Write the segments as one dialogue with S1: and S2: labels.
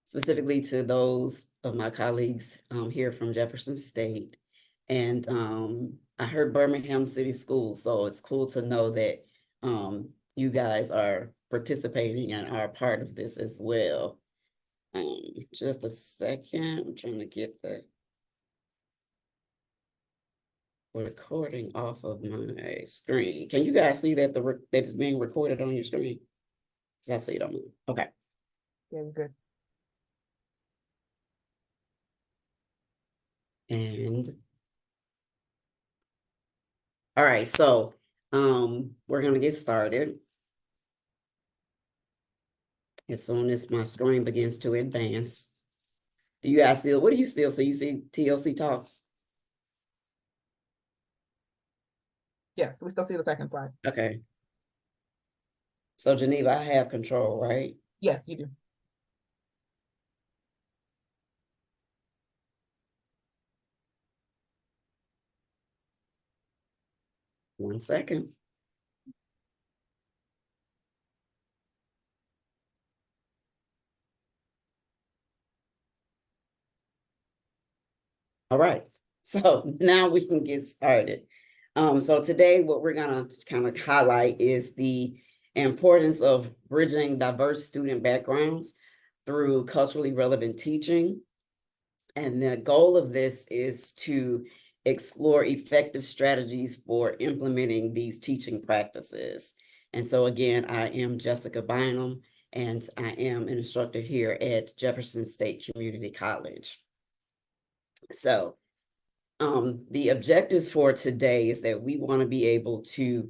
S1: specifically to those of my colleagues here from Jefferson State. And I heard Birmingham City Schools, so it's cool to know that you guys are participating and are part of this as well. Just a second, I'm trying to get the recording off of my screen. Can you guys see that that it's being recorded on your screen? Because I see it on mine. Okay.
S2: Yeah, we're good.
S1: And all right, so we're gonna get started as soon as my screen begins to advance. Do you guys still, what do you still see? You see TLC Talks?
S2: Yes, we still see the second slide.
S1: Okay. So Geneva, I have control, right?
S2: Yes, you do.
S1: One second. All right, so now we can get started. So today what we're gonna kind of highlight is the importance of bridging diverse student backgrounds through culturally relevant teaching. And the goal of this is to explore effective strategies for implementing these teaching practices. And so again, I am Jessica Bynum, and I am an instructor here at Jefferson State Community College. So the objectives for today is that we want to be able to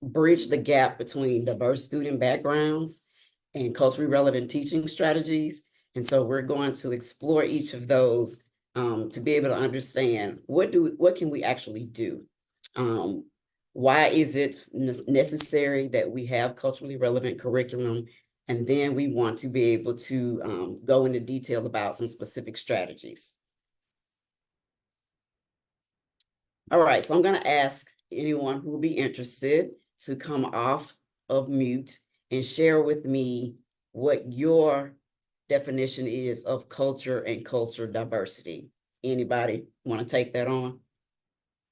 S1: bridge the gap between diverse student backgrounds and culturally relevant teaching strategies. And so we're going to explore each of those to be able to understand what can we actually do? Why is it necessary that we have culturally relevant curriculum? And then we want to be able to go into detail about some specific strategies. All right, so I'm going to ask anyone who will be interested to come off of mute and share with me what your definition is of culture and culture diversity. Anybody want to take that on?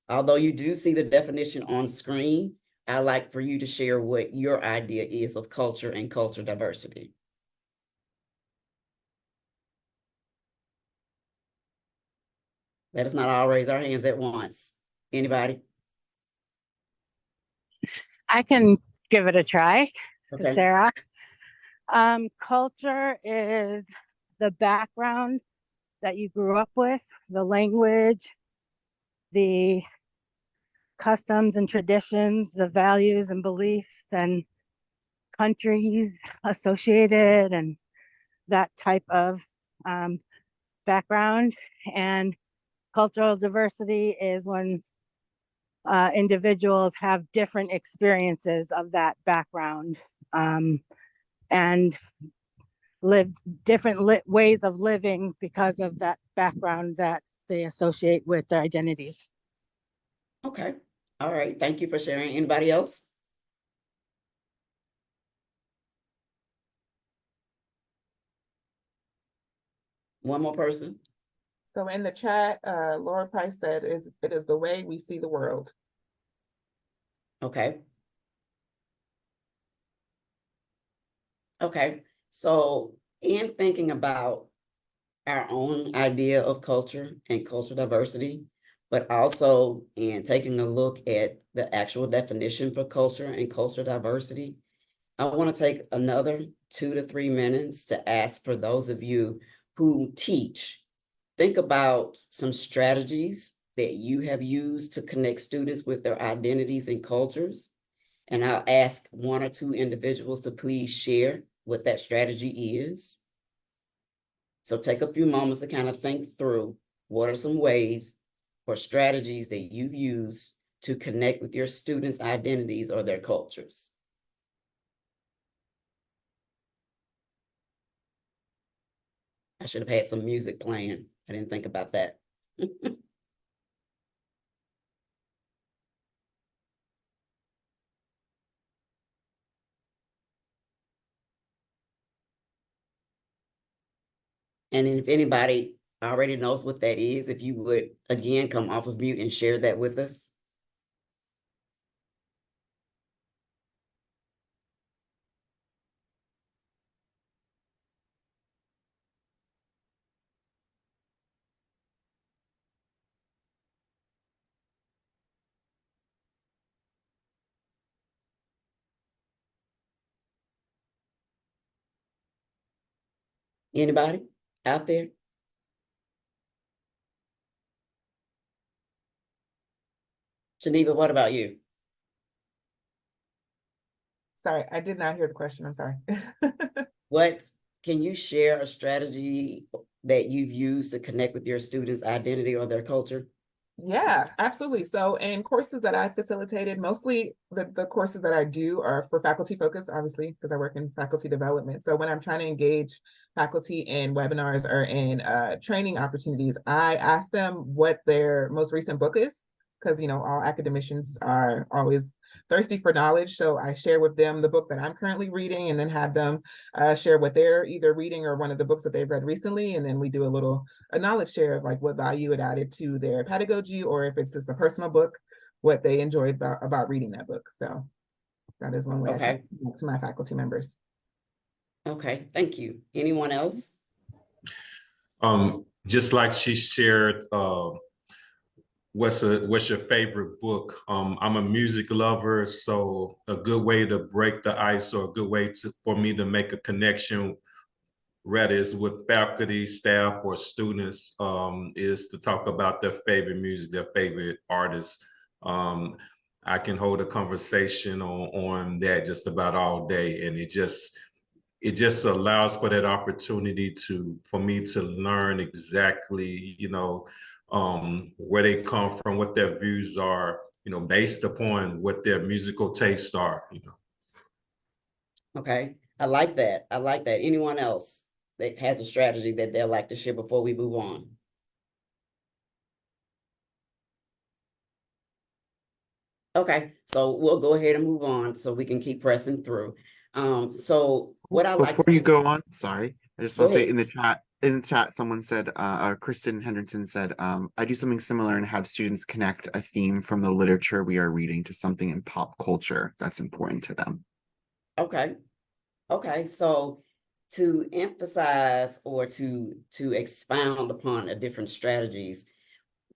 S1: Although you do see the definition on screen, I'd like for you to share what your idea is of culture and culture diversity. Let us not all raise our hands at once. Anybody?
S3: I can give it a try.
S1: Okay.
S3: Sarah. Culture is the background that you grew up with, the language, the customs and traditions, the values and beliefs and countries associated, and that type of background. And cultural diversity is when individuals have different experiences of that background and live different ways of living because of that background that they associate with their identities.
S1: Okay. All right. Thank you for sharing. Anybody else? One more person.
S2: So in the chat, Laura Price said, it is the way we see the world.
S1: Okay. Okay. So in thinking about our own idea of culture and cultural diversity, but also in taking a look at the actual definition for culture and cultural diversity, I want to take another 2 to 3 minutes to ask for those of you who teach, think about some strategies that you have used to connect students with their identities and cultures. And I'll ask 1 or 2 individuals to please share what that strategy is. So take a few moments to kind of think through what are some ways or strategies that you've used to connect with your students' identities or their cultures. I should have had some music playing. I didn't think about that. And if anybody already knows what that is, if you would again come off of mute and share that with us. Anybody out there? Geneva, what about you?
S2: Sorry, I did not hear the question. I'm sorry.
S1: What can you share a strategy that you've used to connect with your students' identity or their culture?
S2: Yeah, absolutely. So in courses that I facilitated, mostly the courses that I do are for faculty focused, obviously, because I work in faculty development. So when I'm trying to engage faculty in webinars or in training opportunities, I ask them what their most recent book is, because all academicians are always thirsty for knowledge. So I share with them the book that I'm currently reading and then have them share what they're either reading or one of the books that they've read recently. And then we do a knowledge share of like what value it added to their pedagogy, or if it's just a personal book, what they enjoyed about reading that book. So that is one way I talk to my faculty members.
S1: Okay, thank you. Anyone else?
S4: Just like she shared, what's your favorite book? I'm a music lover, so a good way to break the ice or a good way for me to make a connection, whether it's with faculty, staff, or students, is to talk about their favorite music, their favorite artists. I can hold a conversation on that just about all day, and it just allows for that opportunity for me to learn exactly, where they come from, what their views are, based upon what their musical tastes are.
S1: Okay, I like that. I like that. Anyone else that has a strategy that they'd like to share before we move on? Okay, so we'll go ahead and move on so we can keep pressing through. So what I like
S5: Before you go on, sorry, I just want to say
S1: ahead.
S5: in the chat, someone said, Kristen Henderson said, I do something similar and have students connect a theme from the literature we are reading to something in pop culture that's important to them.
S1: Okay. Okay, so to emphasize or to expound upon a different strategies,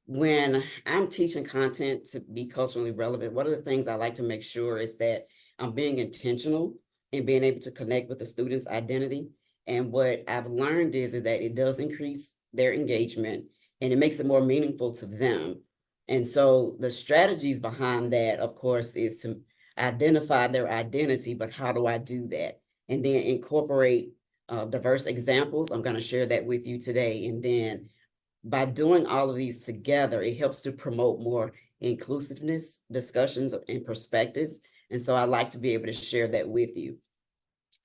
S1: when I'm teaching content to be culturally relevant, one of the things I like to make sure is that I'm being intentional and being able to connect with the student's identity. And what I've learned is that it does increase their engagement and it makes it more meaningful to them. And so the strategies behind that, of course, is to identify their identity, but how do I do that? And then incorporate diverse examples. I'm going to share that with you today. And then by doing all of these together, it helps to promote more inclusiveness, discussions, and perspectives. And so I like to be able to share that with you.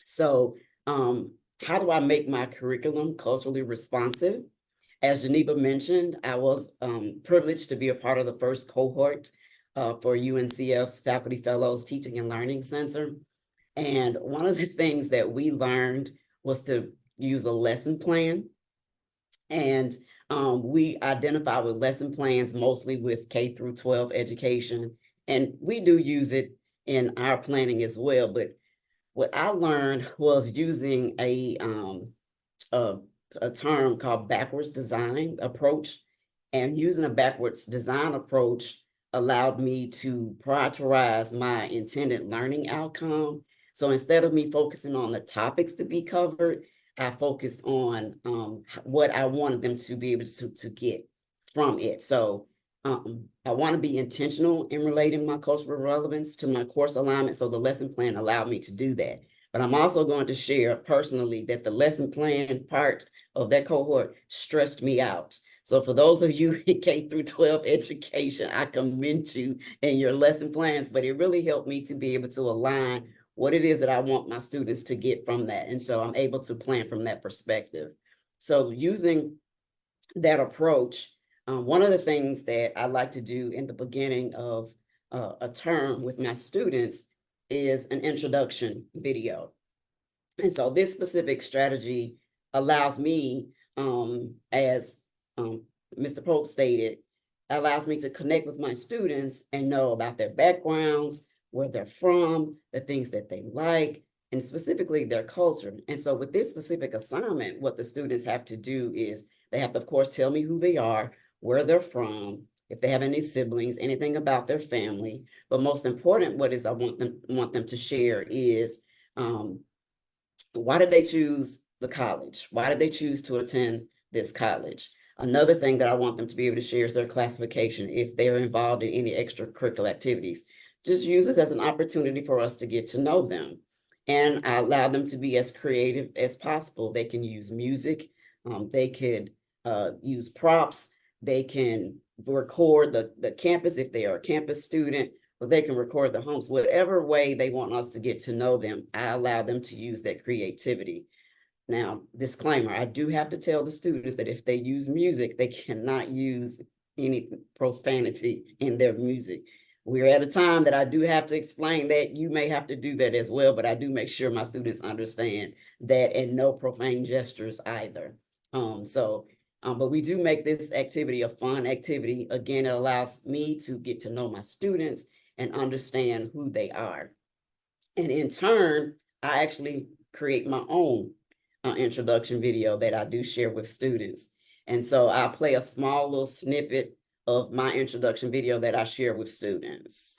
S1: So how do I make my curriculum culturally responsive? As Geneva mentioned, I was privileged to be a part of the first cohort for UNCF's Faculty Fellows Teaching and Learning Center. And one of the things that we learned was to use a lesson plan. And we identify with lesson plans mostly with K through 12 education. And we do use it in our planning as well. But what I learned was using a term called backwards design approach. And using a backwards design approach allowed me to prioritize my intended learning outcome. So instead of me focusing on the topics to be covered, I focused on what I wanted them to be able to get from it. So I want to be intentional in relating my cultural relevance to my course alignment. So the lesson plan allowed me to do that. But I'm also going to share personally that the lesson plan part of that cohort stressed me out. So for those of you in K through 12 education, I commend you in your lesson plans, but it really helped me to be able to align what it is that I want my students to get from that. And so I'm able to plan from that perspective. So using that approach, one of the things that I like to do in the beginning of a term with my students is an introduction video. And so this specific strategy allows me as Mr. Polk stated, allows me to connect with my students and know about their backgrounds, where they're from, the things that they like, and specifically their culture. And so with this specific assignment, what the students have to do is they have to, of course, tell me who they are, where they're from, if they have any siblings, anything about their family. But most important, what is I want them to share is why did they choose the college? Why did they choose to attend this college? Another thing that I want them to be able to share is their classification if they're involved in any extracurricular activities. Just use this as an opportunity for us to get to know them. And I allow them to be as creative as possible. They can use music, they could use props, they can record the campus if they are a campus student, or they can record the homes. Whatever way they want us to get to know them, I allow them to use that creativity. Now, disclaimer, I do have to tell the students that if they use music, they cannot use any profanity in their music. We're at a time that I do have to explain that. You may have to do that as well, but I do make sure my students understand that, and no profane gestures either. But we do make this activity a fun activity. Again, it allows me to get to know my students and understand who they are. And in turn, I actually create my own introduction video that I do share with students. And so I'll play a small little snippet of my introduction video that I share with students.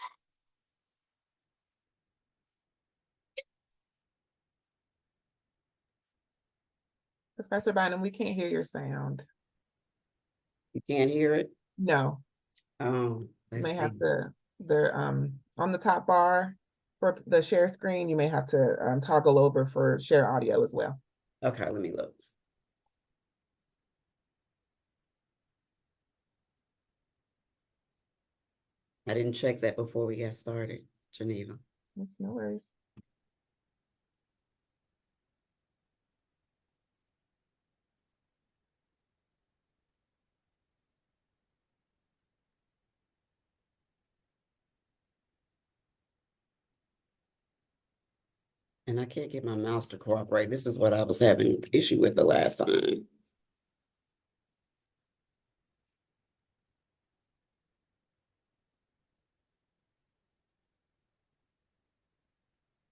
S2: Professor Bynum, we can't hear your sound.
S1: You can't hear it?
S2: No,
S1: Oh,
S2: you
S1: let's
S2: may
S1: see.
S2: have to, on the top bar for the share screen, you may have to toggle over for share audio as well.
S1: Okay, let me look. I didn't check that before we got started, Geneva.
S2: That's no worries.
S1: And I can't get my mouse to cooperate. This is what I was having an issue with the last time.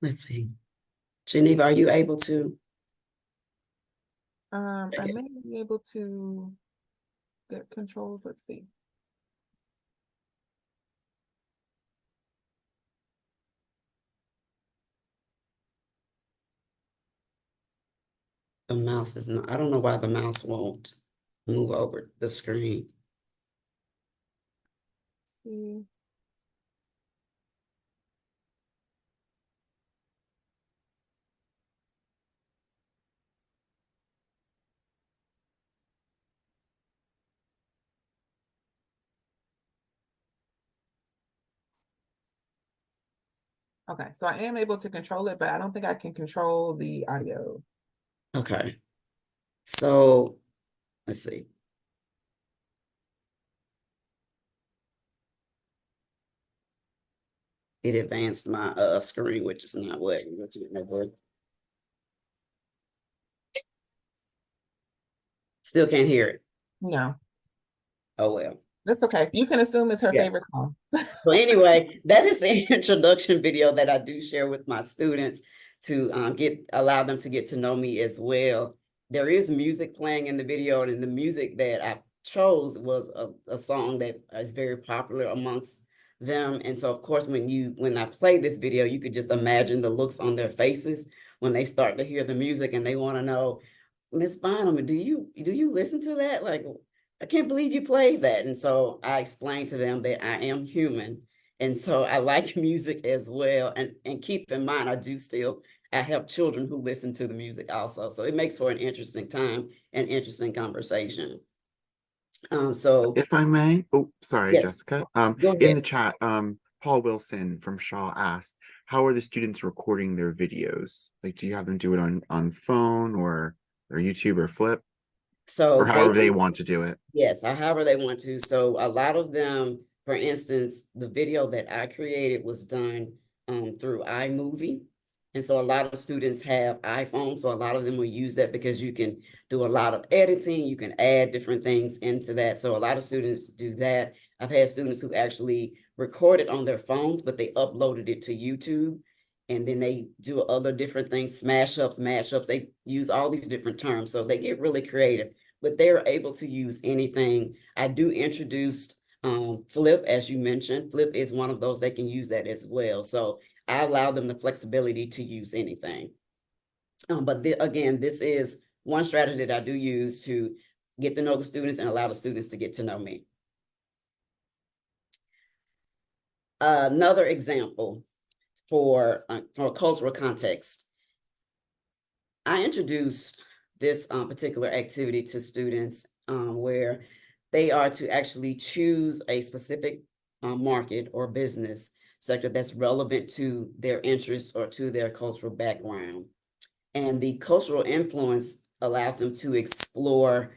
S1: Let's see. Geneva, are you able to?
S2: I may be able to get controls. Let's see.
S1: The mouse is not, I don't know why the mouse won't move over the screen.
S2: See. Okay, so I am able to control it, but I don't think I can control the audio.
S1: Okay. So let's see. It advanced my screen, which is not what you want to get. Still can't hear it.
S2: No,
S1: Oh well.
S2: that's okay. You can assume it's her
S1: Yeah.
S2: favorite song.
S1: So anyway, that is the introduction video that I do share with my students to allow them to get to know me as well. There is music playing in the video, and the music that I chose was a song that is very popular amongst them. And so of course, when I play this video, you could just imagine the looks on their faces when they start to hear the music and they want to know, Miss Bynum, do you listen to that? Like, I can't believe you played that. And so I explained to them that I am human. And so I like music as well. And keep in mind, I have children who listen to the music also. So it makes for an interesting time and interesting conversation. So
S5: If I may, oh, sorry,
S1: yes,
S5: Jessica.
S1: go
S5: In
S1: ahead.
S5: the chat, Paul Wilson from Shaw asked, how are the students recording their videos? Like, do you have them do it on phone or YouTube or Flip,
S1: So
S5: or however they want to do it?
S1: yes, however they want to. So a lot of them, for instance, the video that I created was done through iMovie. And so a lot of students have iPhones, so a lot of them will use that because you can do a lot of editing, you can add different things into that. So a lot of students do that. I've had students who actually recorded on their phones, but they uploaded it to YouTube. And then they do other different things, smash ups, mashups. They use all these different terms. So they get really creative, but they're able to use anything. I do introduce Flip, as you mentioned. Flip is one of those, they can use that as well. So I allow them the flexibility to use anything. But again, this is one strategy that I do use to get to know the students and allow the students to get to know me. Another example for cultural context. I introduced this particular activity to students where they are to actually choose a specific market or business sector that's relevant to their interests or to their cultural background. And the cultural influence allows them to explore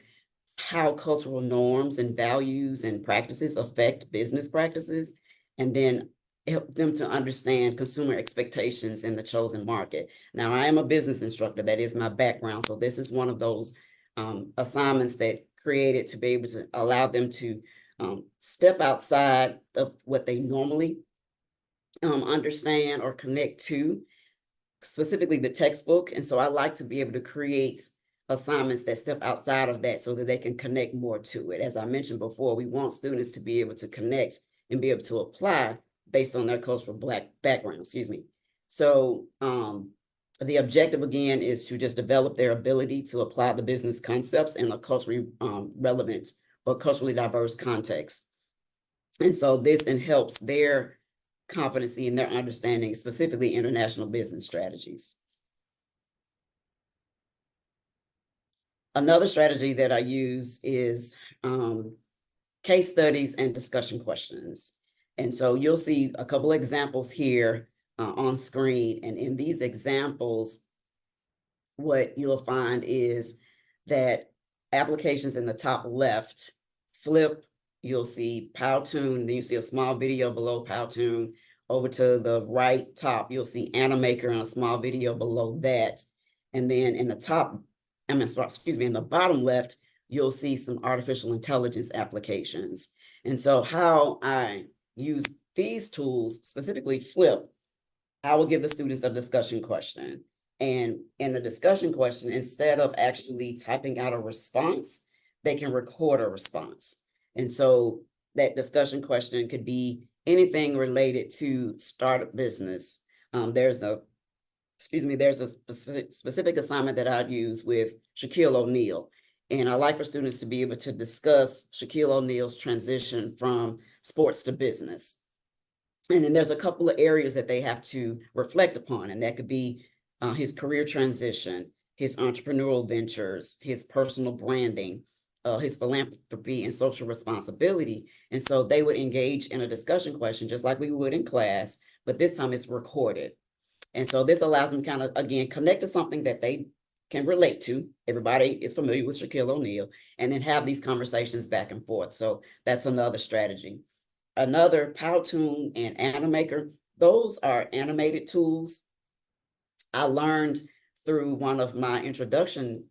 S1: how cultural norms and values and practices affect business practices, and then help them to understand consumer expectations in the chosen market. Now, I am a business instructor. That is my background. So this is one of those assignments that created to be able to allow them to step outside of what they normally understand or connect to, specifically the textbook. And so I like to be able to create assignments that step outside of that so that they can connect more to it. As I mentioned before, we want students to be able to connect and be able to apply based on their cultural background, excuse me. So the objective again is to just develop their ability to apply the business concepts in a culturally relevant or culturally diverse context. And so this helps their competency and their understanding, specifically international business strategies. Another strategy that I use is case studies and discussion questions. And so you'll see a couple examples here on screen. And in these examples, what you'll find is that applications in the top left, Flip, you'll see Powtoon, then you see a small video below Powtoon. Over to the right top, you'll see Animaker and a small video below that. And then in the top, in the bottom left, you'll see some artificial intelligence applications. And so how I use these tools, specifically Flip, I will give the students a discussion question. And in the discussion question, instead of actually typing out a response, they can record a response. And so that discussion question could be anything related to startup business. There's a specific assignment that I'd use with Shaquille O'Neal. And I like for students to be able to discuss Shaquille O'Neal's transition from sports to business. And then there's a couple of areas that they have to reflect upon, and that could be his career transition, his entrepreneurial ventures, his personal branding, his philanthropy and social responsibility. And so they would engage in a discussion question just like we would in class, but this time it's recorded. And so this allows them kind of, again, connect to something that they can relate to. Everybody is familiar with Shaquille O'Neal, and then have these conversations back and forth. So that's another strategy. Another, Powtoon and Animaker, those are animated tools. I learned through one of my introduction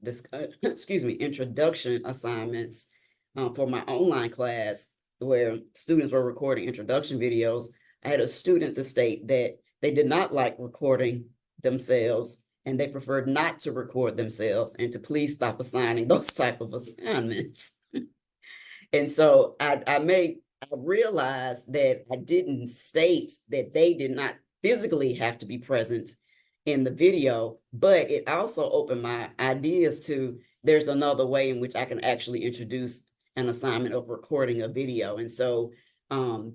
S1: assignments for my online class, where students were recording introduction videos. I had a student to state that they did not like recording themselves and they preferred not to record themselves, and to please stop assigning those type of assignments. And so I realized that I didn't state that they did not physically have to be present in the video, but it also opened my ideas to, there's another way in which I can actually introduce an assignment of recording a video. And so Animaker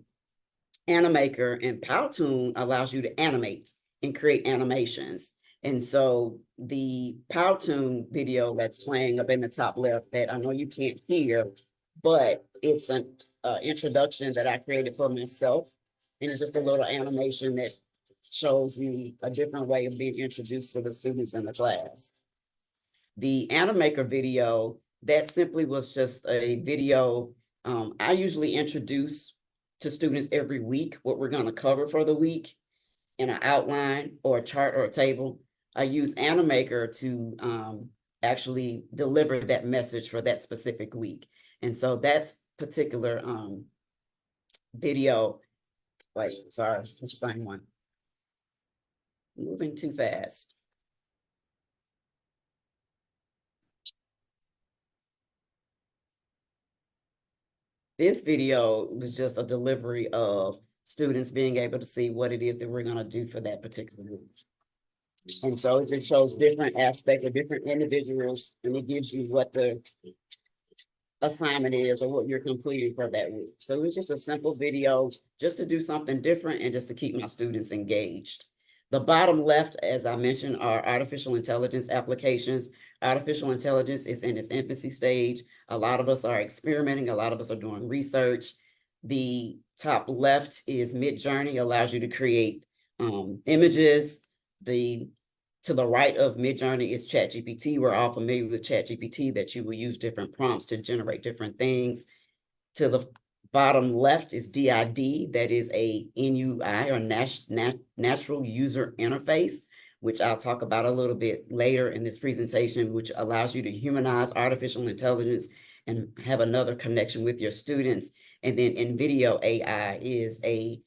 S1: and Powtoon allows you to animate and create animations. And so the Powtoon video that's playing up in the top left, that I know you can't hear, but it's an introduction that I created for myself. And it's just a little animation that shows you a different way of being introduced to the students in the class. The Animaker video, that simply was just a video. I usually introduce to students every week what we're going to cover for the week. in an outline or a chart or a table, I use Animaker to actually deliver that message for that specific week. And so that's particular video, wait, sorry, let's find one. Moving too fast. This video was just a delivery of students being able to see what it is that we're gonna do for that particular week. And so it just shows different aspects of different individuals, and it gives you what the assignment is or what you're completing for that week. So it was just a simple video just to do something different and just to keep my students engaged. The bottom left, as I mentioned, are artificial intelligence applications. Artificial intelligence is in its infancy stage. A lot of us are experimenting. A lot of us are doing research. The top left is Midjourney, allows you to create images. To the right of Midjourney is ChatGPT. We're all familiar with ChatGPT, that you will use different prompts to generate different things. To the bottom left is DID, that is a NUI or Natural User Interface, which I'll talk about a little bit later in this presentation, which allows you to humanize artificial intelligence and have another connection with your students. And then NVIDIA AI is a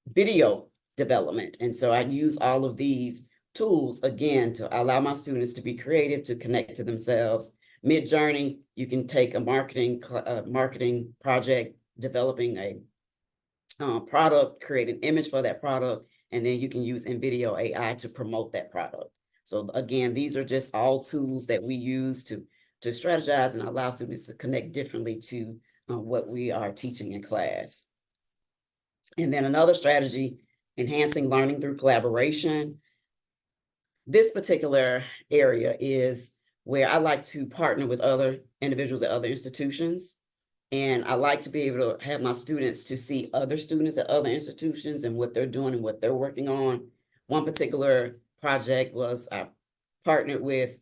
S1: video development. And so I use all of these tools again to allow my students to be creative, to connect to themselves. Midjourney, you can take a marketing project, developing a product, create an image for that product, and then you can use NVIDIA AI to promote that product. So again, these are just all tools that we use to strategize and allow students to connect differently to what we are teaching in class. And then another strategy, enhancing learning through collaboration. This particular area is where I like to partner with other individuals at other institutions. And I like to be able to have my students to see other students at other institutions and what they're doing and what they're working on. One particular project was I partnered with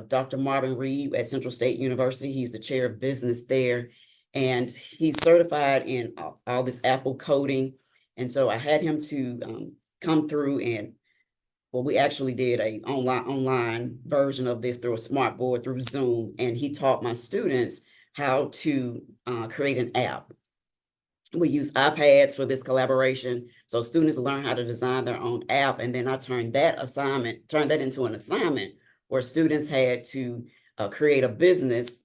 S1: Dr. Marvin Reed at Central State University. He's the chair of business there. And he's certified in all this Apple coding. And so I had him to come through and, well, we actually did a online version of this through a smart board through Zoom. And he taught my students how to create an app. We use iPads for this collaboration. So students learn how to design their own app. And then I turned that into an assignment where students had to create a business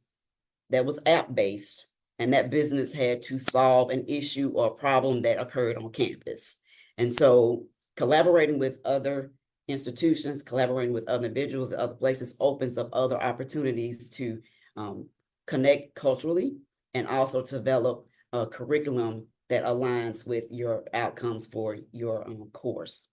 S1: that was app-based. And that business had to solve an issue or a problem that occurred on campus. And so collaborating with other institutions, collaborating with other individuals at other places opens up other opportunities to connect culturally and also to develop a curriculum that aligns with your outcomes for your course.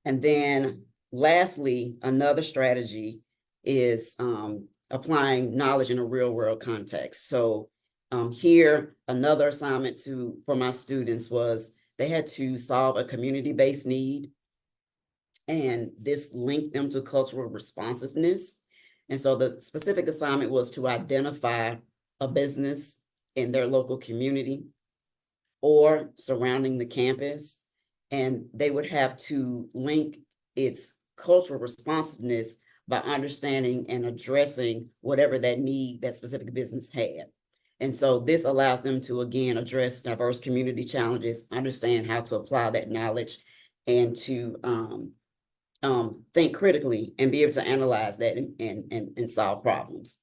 S1: And then lastly, another strategy is applying knowledge in a real world context. So here, another assignment for my students was they had to solve a community-based need. And this linked them to cultural responsiveness. And so the specific assignment was to identify a business in their local community or surrounding the campus. And they would have to link its cultural responsiveness by understanding and addressing whatever that need that specific business had. And so this allows them to, again, address diverse community challenges, understand how to apply that knowledge, and to think critically and be able to analyze that and solve problems.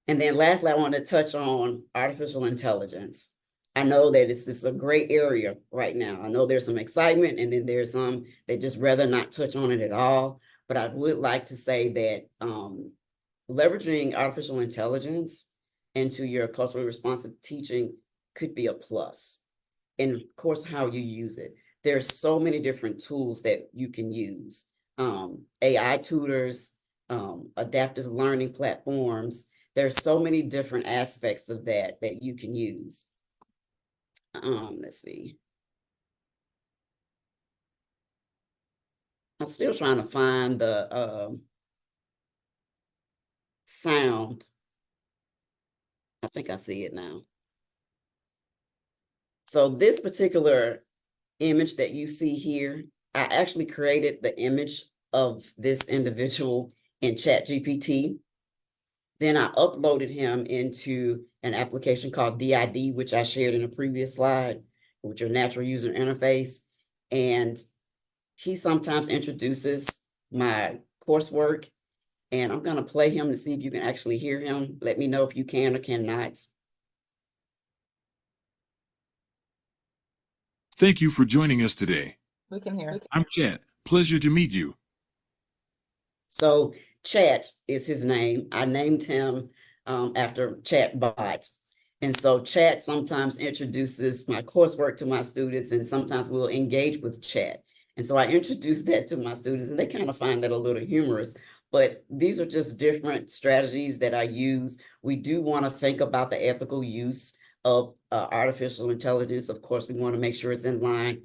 S1: And then lastly, I want to touch on artificial intelligence. I know that it's a great area right now. I know there's some excitement, and then there's some that just rather not touch on it at all. But I would like to say that leveraging artificial intelligence into your culturally responsive teaching could be a plus. And of course, how you use it. There's so many different tools that you can use. AI tutors, adaptive learning platforms. There's so many different aspects of that you can use. Let's see. I'm still trying to find the sound. I think I see it now. So this particular image that you see here, I actually created the image of this individual in ChatGPT. Then I uploaded him into an application called DID, which I shared in a previous slide, with your natural user interface. And he sometimes introduces my coursework, and I'm going to play him to see if you can actually hear him. Let me know if you can or cannot.
S6: Thank you for joining us today.
S2: We can hear.
S6: I'm Chet. Pleasure to meet you.
S1: So Chat is his name. I named him after Chatbot. And so Chat sometimes introduces my coursework to my students, and sometimes we'll engage with Chat. And so I introduced that to my students, and they kind of find that a little humorous. But these are just different strategies that I use. We do want to think about the ethical use of artificial intelligence. Of course, we want to make sure it's in line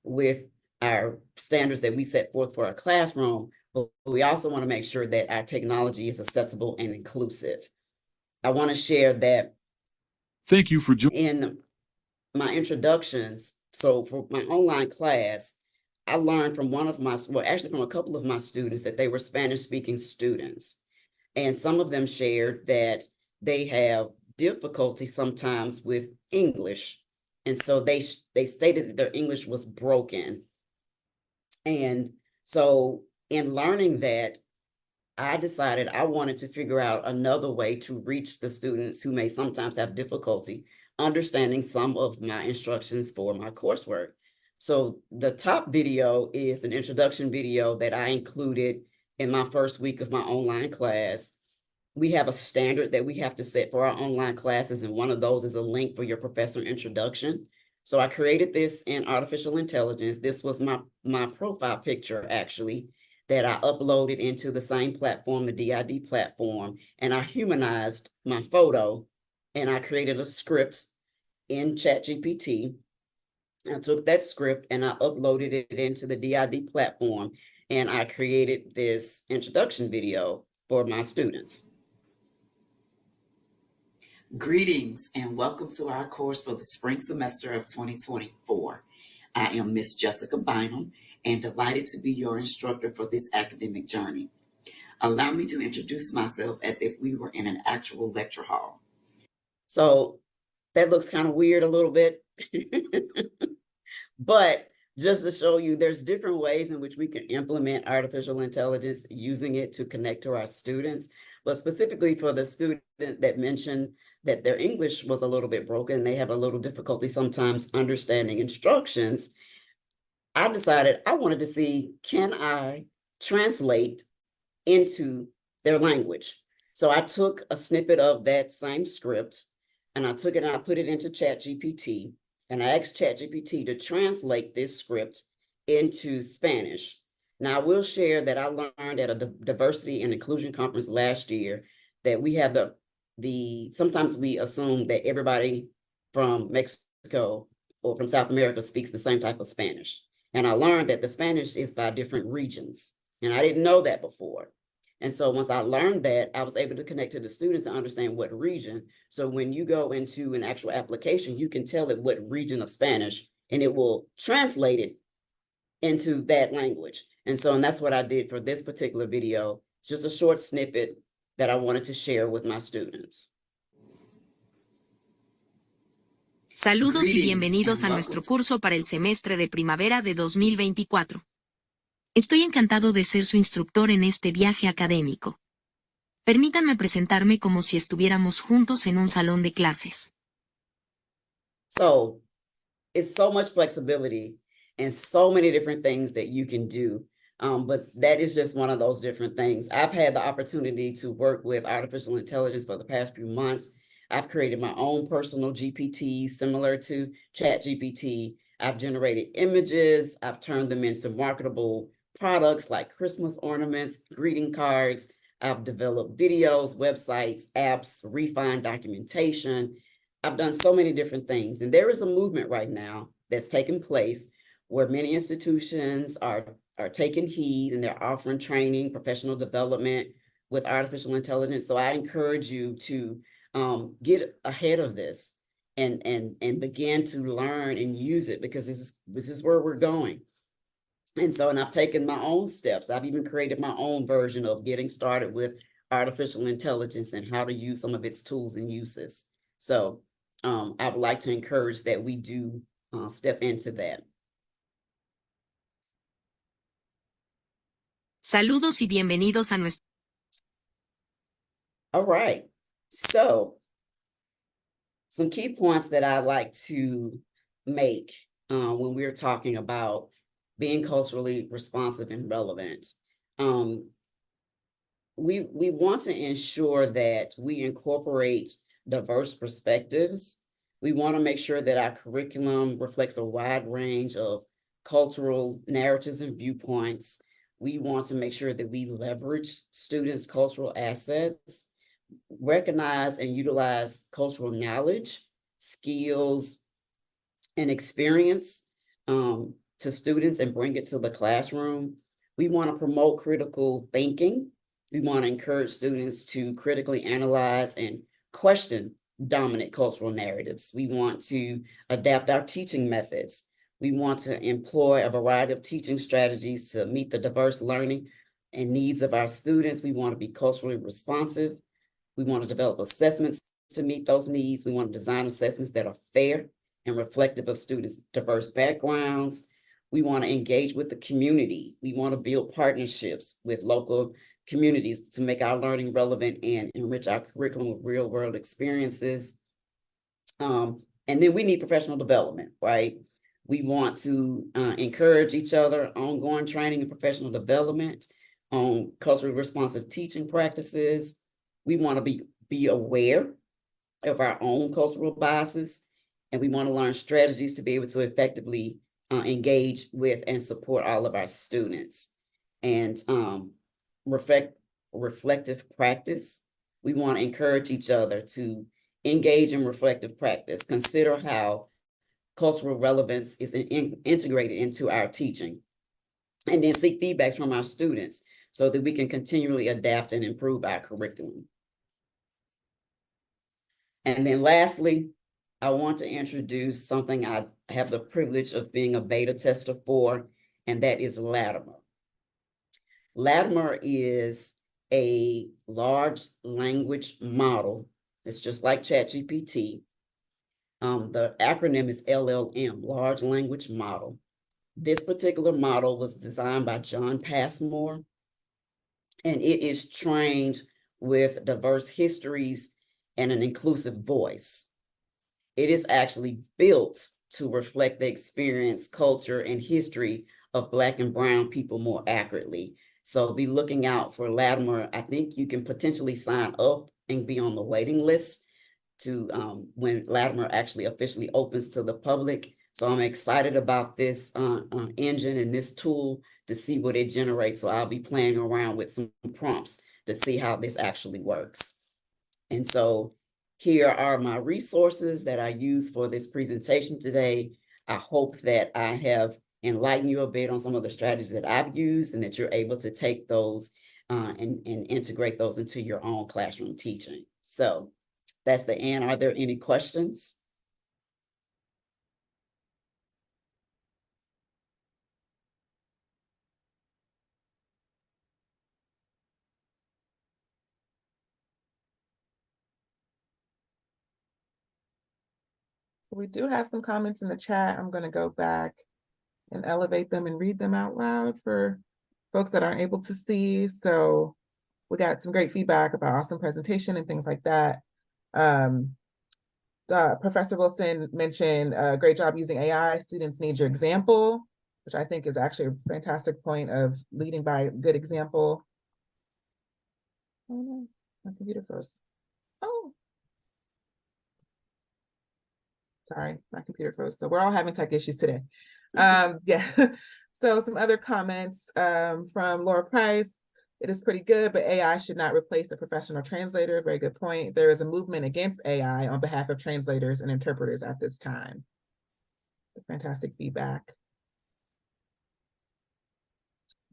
S1: with our standards that we set forth for our classroom, but we also want to make sure that our technology is accessible and inclusive. I want to share that.
S6: Thank you for joining.
S1: In my introductions, so for my online class, I learned from actually from a couple of my students, that they were Spanish-speaking students. And some of them shared that they have difficulty sometimes with English. And so they stated that their English was broken. And so in learning that, I decided I wanted to figure out another way to reach the students who may sometimes have difficulty understanding some of my instructions for my coursework. So the top video is an introduction video that I included in my first week of my online class. We have a standard that we have to set for our online classes, and one of those is a link for your professor introduction. So I created this in artificial intelligence. This was my profile picture, actually, that I uploaded into the same platform, the DID platform, and I humanized my photo, and I created a script in ChatGPT. I took that script and I uploaded it into the DID platform, and I created this introduction video for my students. Greetings and welcome to our course for the spring semester of 2024. I am Miss Jessica Bynum and delighted to be your instructor for this academic journey. Allow me to introduce myself as if we were in an actual lecture hall. So that looks kind of weird a little bit, but just to show you, there's different ways in which we can implement artificial intelligence using it to connect to our students. But specifically for the student that mentioned that their English was a little bit broken, they have a little difficulty sometimes understanding instructions, I decided I wanted to see, can I translate into their language? So I took a snippet of that same script, and I took it and I put it into ChatGPT, and I asked ChatGPT to translate this script into Spanish. Now, I will share that I learned at a diversity and inclusion conference last year that we have sometimes we assume that everybody from Mexico or from South America speaks the same type of Spanish. And I learned that the Spanish is by different regions. And I didn't know that before. And so once I learned that, I was able to connect to the student to understand what region. So when you go into an actual application, you can tell it what region of Spanish, and it will translate it into that language. And that's what I did for this particular video. It's just a short snippet that I wanted to share with my students.
S7: Saludos y bienvenidos a nuestro curso para el semestre de primavera de 2024. Estoy encantado de ser su instructor en este viaje académico. Permítanme presentarme como si estuviéramos juntos en un salón de clases.
S1: So, it's so much flexibility and so many different things that you can do. But that is just one of those different things. I've had the opportunity to work with artificial intelligence for the past few months. I've created my own personal GPT similar to ChatGPT. I've generated images. I've turned them into marketable products like Christmas ornaments, greeting cards. I've developed videos, websites, apps, refined documentation. I've done so many different things. And there is a movement right now that's taking place where many institutions are taking heed, and they're offering training, professional development with artificial intelligence. So I encourage you to get ahead of this and begin to learn and use it, because this is where we're going. And so, and I've taken my own steps. I've even created my own version of getting started with artificial intelligence and how to use some of its tools and uses. So I would like to encourage that we do step into that.
S7: Saludos y bienvenidos a nuestro...
S1: All right. So some key points that I like to make when we're talking about being culturally responsive and relevant. We want to ensure that we incorporate diverse perspectives. We want to make sure that our curriculum reflects a wide range of cultural narratives and viewpoints. We want to make sure that we leverage students' cultural assets, recognize and utilize cultural knowledge, skills, and experience to students and bring it to the classroom. We want to promote critical thinking. We want to encourage students to critically analyze and question dominant cultural narratives. We want to adapt our teaching methods. We want to employ a variety of teaching strategies to meet the diverse learning and needs of our students. We want to be culturally responsive. We want to develop assessments to meet those needs. We want to design assessments that are fair and reflective of students' diverse backgrounds. We want to engage with the community. We want to build partnerships with local communities to make our learning relevant and enrich our curriculum with real-world experiences. And then we need professional development, right? We want to encourage each other, ongoing training and professional development on culturally responsive teaching practices. We want to be aware of our own cultural biases, and we want to learn strategies to be able to effectively engage with and support all of our students. And reflective practice. We want to encourage each other to engage in reflective practice. Consider how cultural relevance is integrated into our teaching, and then seek feedbacks from our students so that we can continually adapt and improve our curriculum. And then lastly, I want to introduce something I have the privilege of being a beta tester for, and that is Latimer. Latimer is a large language model. It's just like ChatGPT. The acronym is LLM, Large Language Model. This particular model was designed by John Passmore, and it is trained with diverse histories and an inclusive voice. It is actually built to reflect the experience, culture, and history of Black and Brown people more accurately. So be looking out for Latimer. I think you can potentially sign up and be on the waiting list to when Latimer actually officially opens to the public. So I'm excited about this engine and this tool to see what it generates. So I'll be playing around with some prompts to see how this actually works. And so here are my resources that I use for this presentation today. I hope that I have enlightened you a bit on some of the strategies that I've used, and that you're able to take those and integrate those into your own classroom teaching. So that's the end. Are there any questions?
S2: We do have some comments in the chat. I'm going to go back and elevate them and read them out loud for folks that aren't able to see. So we got some great feedback about awesome presentation and things like that. Professor Wilson mentioned great job using AI. Students need your example, which I think is actually a fantastic point of leading by good example. Oh no, my computer froze. Oh, sorry, my computer froze. So we're all having tech issues today. Yeah. So some other comments from Laura Price. It is pretty good, but AI should not replace a professional translator. Very good point. There is a movement against AI on behalf of translators and interpreters at this time. Fantastic feedback.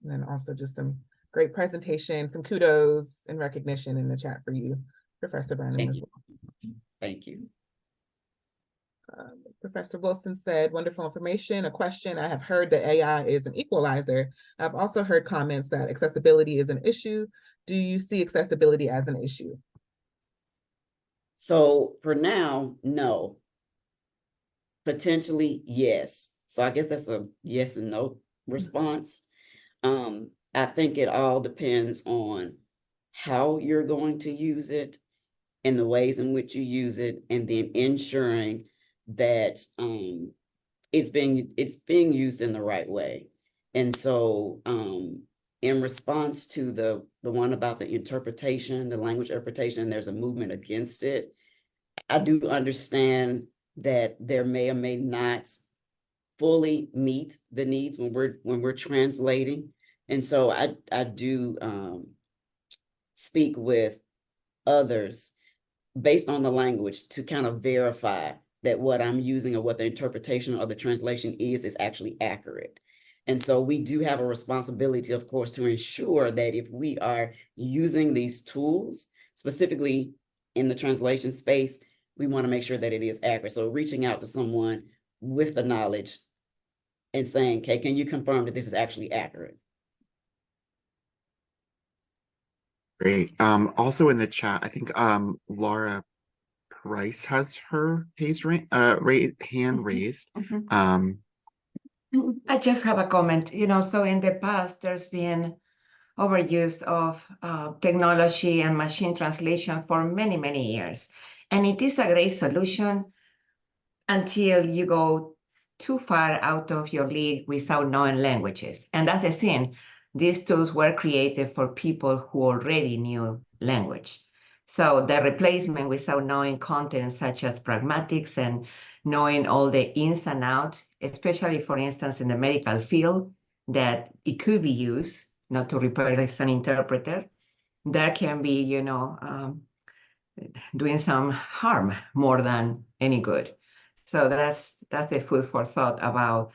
S2: And then also just some great presentation, some kudos and recognition in the chat for you, Professor Bynum, as well.
S1: Thank you.
S2: Professor Wilson said, wonderful information. A question: I have heard that AI is an equalizer. I've also heard comments that accessibility is an issue. Do you see accessibility as an issue?
S1: So for now, no. Potentially, yes. So I guess that's a yes and no response. I think it all depends on how you're going to use it and the ways in which you use it, and then ensuring that it's being used in the right way. And so in response to the one about the interpretation, the language interpretation, there's a movement against it. I do understand that there may or may not fully meet the needs when we're translating. And so I do speak with others based on the language to kind of verify that what I'm using or what the interpretation or the translation is actually accurate. And so we do have a responsibility, of course, to ensure that if we are using these tools, specifically in the translation space, we want to make sure that it is accurate. So reaching out to someone with the knowledge and saying, okay, can you confirm that this is actually accurate?
S5: Great. Also in the chat, I think Laura Price has her hand raised.
S8: I just have a comment. So in the past, there's been overuse of technology and machine translation for many, many years. And it is a great solution until you go too far out of your league without knowing languages. And that's the thing. These tools were created for people who already knew language. So the replacement without knowing content such as pragmatics and knowing all the ins and outs, especially, for instance, in the medical field, that it could be used, not to replace an interpreter, that can be, doing some harm more than any good. So that's a food for thought about,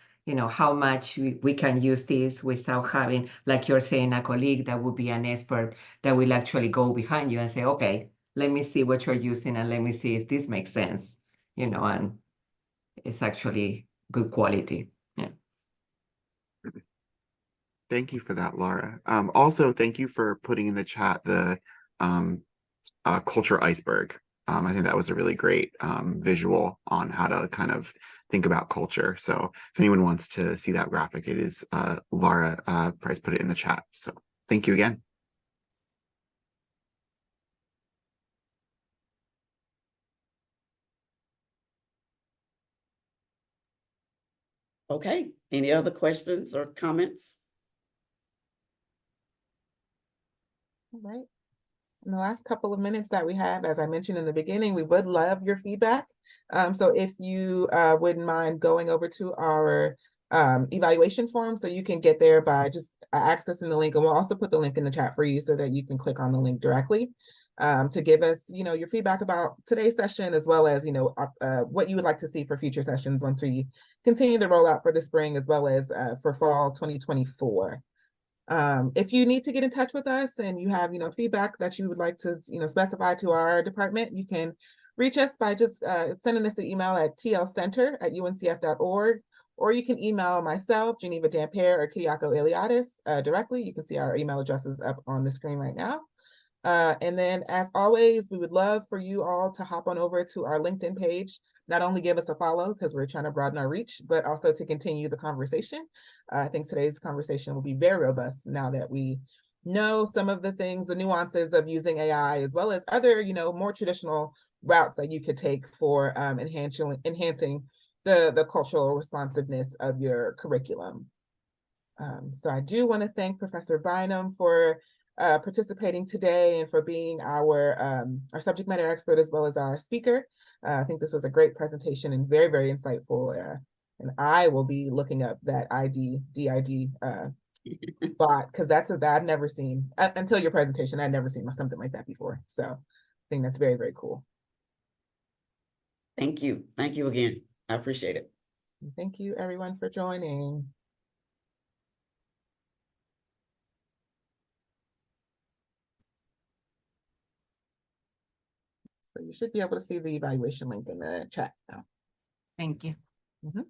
S8: how much we can use this without having, like you're saying, a colleague that would be an expert that will actually go behind you and say, okay, let me see what you're using and let me see if this makes sense, and it's actually good quality. Yeah.
S5: Thank you for that, Laura. Also, thank you for putting in the chat the culture iceberg. I think that was a really great visual on how to kind of think about culture. So if anyone wants to see that graphic, it is Laura Price put it in the chat. So thank you again.
S1: Okay, any other questions or comments?
S2: All right. In the last couple of minutes that we have, as I mentioned in the beginning, we would love your feedback. So if you wouldn't mind going over to our evaluation form, so you can get there by just accessing the link, and we'll also put the link in the chat for you so that you can click on the link directly to give us, your feedback about today's session, as well as, what you would like to see for future sessions once we continue the rollout for the spring, as well as for fall 2024. If you need to get in touch with us and you have, feedback that you would like to, specify to our department, you can reach us by just sending us an email at tlcenter@uncf.org, or you can email myself, Geneva Dampere, or Kiyako Eliadis directly. You can see our email addresses up on the screen right now. And then, as always, we would love for you all to hop on over to our LinkedIn page. Not only give us a follow, because we're trying to broaden our reach, but also to continue the conversation. I think today's conversation will be very robust now that we know some of the things, the nuances of using AI, as well as other, more traditional routes that you could take for enhancing the cultural responsiveness of your curriculum. So I do want to thank Professor Bynum for participating today and for being our subject matter expert as well as our speaker. I think this was a great presentation and very, very insightful. And I will be looking up that DID bot, because that I've never seen until your presentation. I'd never seen something like that before. So I think that's very, very cool.
S1: Thank you. Thank you again. I appreciate it.
S2: Thank you, everyone, for joining. So you should be able to see the evaluation link in the chat now.
S9: Thank you.
S2: Mhm.